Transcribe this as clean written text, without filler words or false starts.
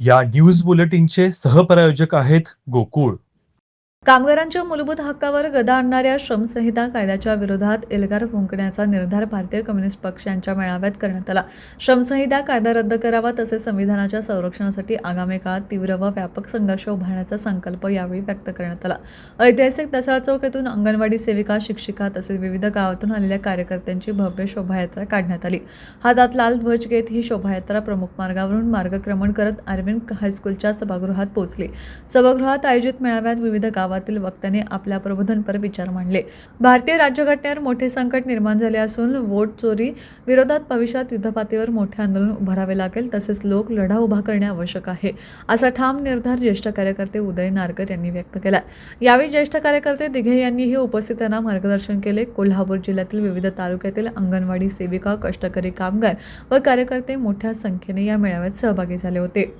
या न्यूज बुलेटिनचे सहप्रायोजक आहेत गोकुळ. कामगारांच्या मूलभूत हक्कावर गदा आणणाऱ्या श्रमसंहिता कायद्याच्या विरोधात एल्गार फुंकण्याचा निर्धार भारतीय कम्युनिस्ट पक्षांच्या मेळाव्यात करण्यात आला. श्रमसंहिता कायदा रद्द करावा तसेच संविधानाच्या संरक्षणासाठी आगामी काळात तीव्र व व्यापक संघर्ष उभारण्याचा संकल्प यावेळी व्यक्त करण्यात आला. ऐतिहासिक दसरा चौक येथून अंगणवाडी सेविका, शिक्षिका तसेच विविध गावातून आलेल्या कार्यकर्त्यांची भव्य शोभायात्रा काढण्यात आली. हातात लाल ध्वज घेत ही शोभायात्रा प्रमुख मार्गावरून मार्गक्रमण करत अरविंद हायस्कूलच्या सभागृहात पोहोचली. सभागृहात आयोजित मेळाव्यात विविध गावातील वक्त्यांनी आपल्या प्रबोधनपर विचार मांडले. भारतीय राज्यघटनेवर मोठे संकट निर्माण झाले असून वोट चोरी विरोधात भविष्यात युद्धपातळीवर मोठे आंदोलन उभारावे लागेल तसेच लोक लढा उभा करणे आवश्यक आहे, असा ठाम निर्धार ज्येष्ठ कार्यकर्ते उदय नारकर यांनी व्यक्त केला. यावेळी ज्येष्ठ कार्यकर्ते दिघे यांनीही उपस्थितांना मार्गदर्शन केले. कोल्हापूर जिल्ह्यातील विविध तालुक्यातील अंगणवाडी सेविका, कष्टकरी कामगार व कार्यकर्ते मोठ्या संख्येने या मेळाव्यात सहभागी झाले होते.